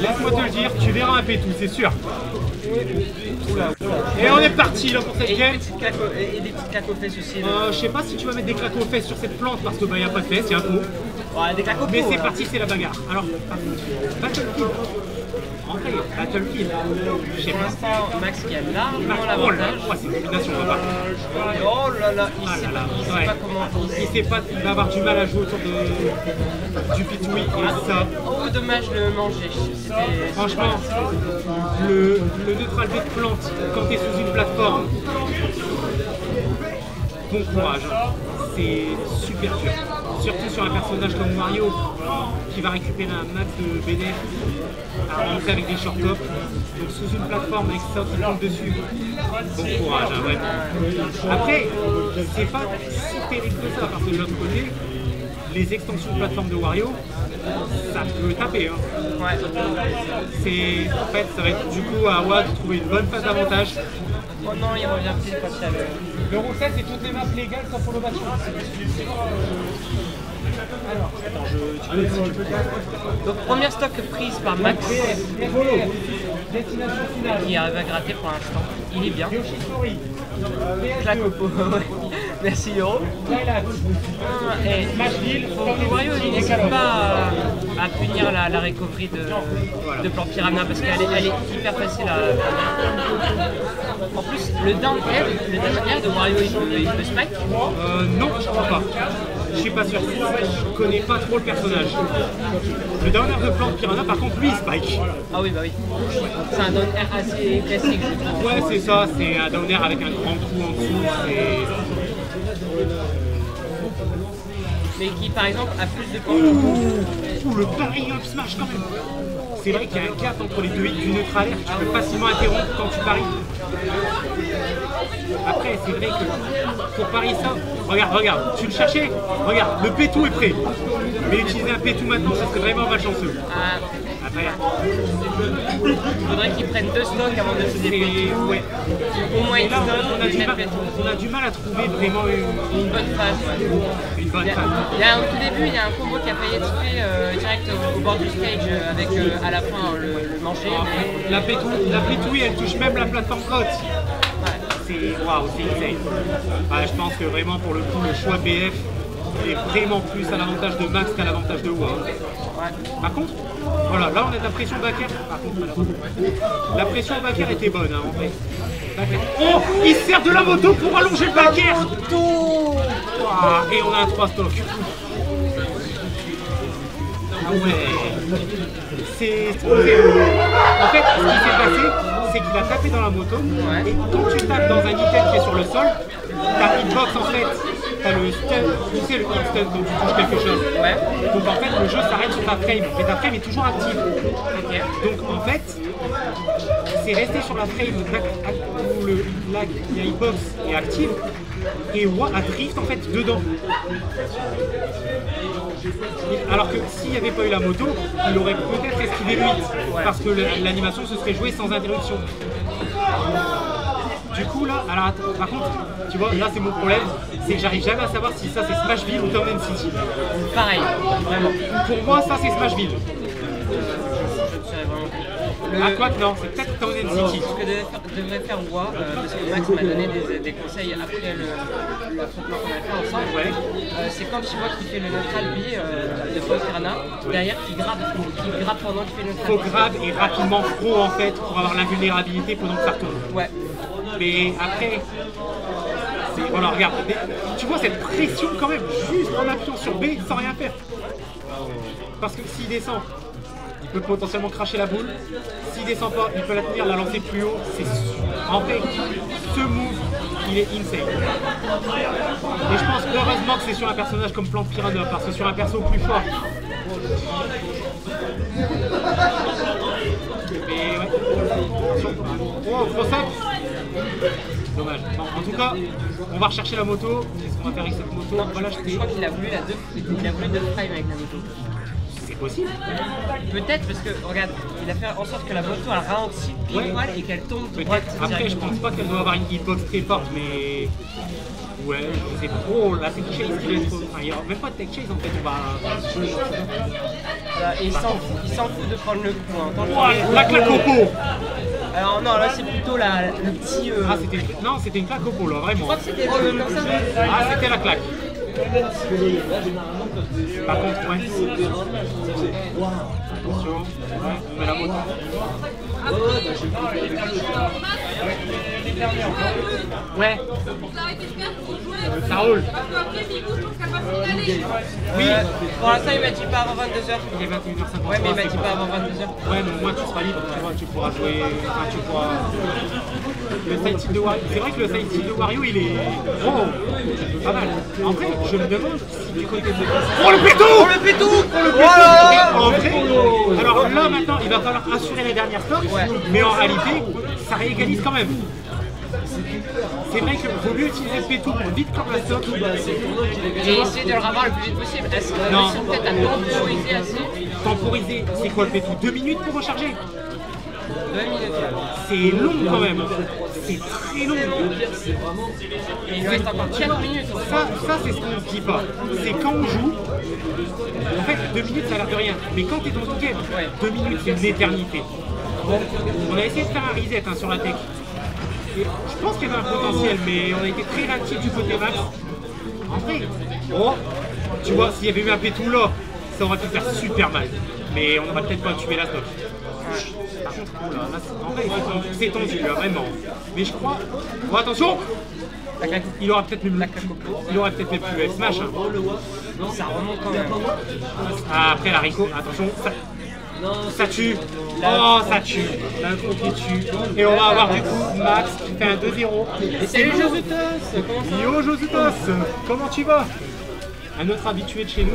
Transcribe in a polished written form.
Laisse-moi te le dire, tu verras un pétou, c'est sûr. Et on est parti là pour cette game. Et des petites claques aux fesses aussi. Je sais pas si tu vas mettre des claques aux fesses sur cette plante parce que bah y a pas de fesses, y a un pot. Ouais, des claques aux Mais peaux, c'est là. parti, c'est la bagarre. Alors, Battlefield. En vrai, Battlefield. Je sais Pour pas. l'instant, Max qui a largement Oh là, l'avantage. ouais, c'est une domination, on va pas. Oh là là, il Ah sait là là, pas, il sait ouais. pas comment. Il sait pas, il va avoir du mal à jouer autour du pitoui et ça. Oh, dommage de le manger. C'était. Franchement, le neutral B de plante quand t'es sous une plateforme, bon courage, hein. C'est super dur. Surtout sur un personnage comme Mario qui va récupérer un max de BDF à rentrer avec des short top. Donc sous une plateforme avec ça qui tombe dessus, bon courage, hein, vraiment. Après, c'est pas si terrible que ça parce que de l'autre côté, les extensions de plateforme de Wario, ça peut taper. Hein. Ouais. C'est, en fait, ça va être du coup à Watt de trouver une bonne phase d'avantage. Oh non, il revient pile quand il y a le. L'Euro 7, c'est toutes les maps légales sans prolongation. Alors, Donc, première stock prise par Max destination finale. qui arrive à gratter pour l'instant. Il est bien. Yoshitori, Claque au pot. Merci Euro. Lilac, Et Smashville, Wario il n'hésite pas à punir la recovery de Plan Piranha parce qu'elle est hyper facile à. En plus, le down air de Wario il peut spike. non, je crois pas. Je suis pas sûr. Je connais pas trop le personnage. Le downer de Plante Piranha, par contre, lui, il spike. Ah oui, bah oui. C'est un down air assez classique, je trouve. Ouais, c'est ça. C'est un downer avec un grand coup en dessous. Mais qui, par exemple, a plus de points. Ouh, le pari up smash quand même. C'est vrai qu'il y a un gap entre les deux hits du neutral air que tu peux facilement interrompre quand tu paries. Après, c'est vrai que pour parier ça, regarde, tu le cherchais, regarde, le pétou est prêt. Mais utiliser un pétou maintenant, ça serait vraiment malchanceux. Après, Il faudrait qu'ils prennent 2 stocks avant de se dépêcher. ouais. Au moins une Là, stock, on a du mal à trouver vraiment une bonne phase. Ouais. une bonne phase. Il y a, au tout début, il y a un combo qui a failli être fait direct au bord du stage avec à la fin le manger. Mais... La pétouille, elle touche même la plateforme haute. Ouais. C'est waouh, c'est insane. Je pense que vraiment pour le coup, le choix BF est vraiment plus à l'avantage de Max qu'à l'avantage de WoW. Ouais. Par contre, voilà, là on a de la pression backer. Par contre, la pression backer était bonne, hein, en fait. Backer. Oh, il sert de la moto pour allonger le backer. Et on a un 3 stock. Ah ouais. C'est horrible. En fait, ce qui s'est passé, c'est qu'il a tapé dans la moto. Ouais. Et quand tu tapes dans un item qui est sur le sol, ta hitbox en fait, t'as le stun, tu sais le hit stun quand tu touches quelque chose. Ouais. Donc en fait, le jeu s'arrête sur ta frame, mais ta frame est toujours active. Ok. Donc en fait, c'est resté sur la frame où la hitbox est active et Wa a drift en fait dedans. Alors que s'il n'y avait pas eu la moto, il aurait peut-être esquivé le hit parce que l'animation se serait jouée sans interruption. Du coup là, alors attends, par contre, tu vois, là c'est mon problème, c'est que j'arrive jamais à savoir si ça c'est Smashville ou Town City. Pareil, vraiment. Pour moi, ça c'est Smashville. Je ne saurais vraiment plus. Ah quoi que non, c'est peut-être Town City. Ce que devrait faire Wa, parce que Max m'a donné des conseils après l'affrontement qu'on a fait ensemble, Ouais. c'est quand tu vois qu'il fait le neutral B de Paul Piranha, derrière qu'il grappe pendant qu'il fait le neutral Faut B. grab et rapidement pro en fait pour avoir l'invulnérabilité pendant que ça retombe. Ouais. Mais après, voilà, regarde, tu vois cette pression quand même, juste en appuyant sur B sans rien faire. Parce que s'il descend, il peut potentiellement cracher la boule. S'il descend pas, il peut la tenir, la lancer plus haut. En fait, ce move, il est insane. Et je pense heureusement que c'est sur un personnage comme Plante Piranha, parce que sur un perso plus fort. Mais ouais. Oh, gros sac. Dommage. Bon, en tout cas, on va rechercher la moto. Qu'est-ce qu'on va faire avec cette moto? Non, On va je l'acheter. crois qu'il a voulu il a voulu 2 frames avec la moto. C'est possible. Peut-être parce que, regarde, il a fait en sorte que la moto elle ralentit pile poil et qu'elle tombe droite. Peut-être. Après, je pense pas qu'elle doit avoir une hitbox très forte, mais. Ouais, je sais pas. Oh, la tech chase qui va être. Enfin, il n'y aura même pas de tech chase en fait. On va. Voilà, et il s'en fout de prendre le coup. Hein. Tant Ouah, la claque au pot. Alors non, là c'est plutôt le petit... Ah, c'était une claque au pot là, Je vraiment. crois que c'était comme ça. Ah, c'était la claque. Par contre, ouais. Attention, ouais, on met la moto. Ouais, ça roule. Oui, pour l'instant il m'a dit pas avant 22h. Il est 21h50. Ouais, mais il m'a dit pas avant 22h. Ouais, mais au moins tu seras libre, tu vois, tu pourras jouer. Enfin, tu pourras. Le side team de Wario. C'est vrai que le side team de Wario il est. Oh, pas mal. En vrai, je me demande si du côté de. Oh le pétou! Oh le pétou! En vrai, alors là maintenant il va falloir assurer la dernière stop, mais en réalité ça réégalise quand même. C'est vrai qu'il vaut mieux utiliser le pétou pour vite comme la stop. Et essayer de le ravoir le plus vite possible. Est-ce que Non. réussir peut-être à temporiser assez? Temporiser, c'est quoi le pétou? 2 minutes pour recharger? 2 minutes. C'est long quand même. C'est très long. Et il nous reste encore 4 minutes. Ça c'est ce qu'on ne dit pas. C'est quand on joue. En fait, 2 minutes ça a l'air de rien. Mais quand tu es dans ton game, 2 minutes c'est une éternité. On a essayé de faire un reset hein, sur la tech. Et je pense qu'il y avait un potentiel, mais on a été très réactifs du côté max. En vrai, oh, tu vois, s'il y avait eu un pétou là, ça aurait pu faire super mal. Mais on n'aurait peut-être pas tué la stop. Par contre, oh là, en vrai, c'est tendu, là, vraiment. Mais je crois. Oh, attention! Il aurait peut-être même pu F smash. Hein. Ça remonte quand même. Ah, après la Rico, attention, ça tue. Oh, ça tue. L'intro qui tue. Et on va avoir du coup Max qui fait un 2-0. Et salut Josutos! Yo Josutos, comment tu vas? Un autre habitué de chez nous,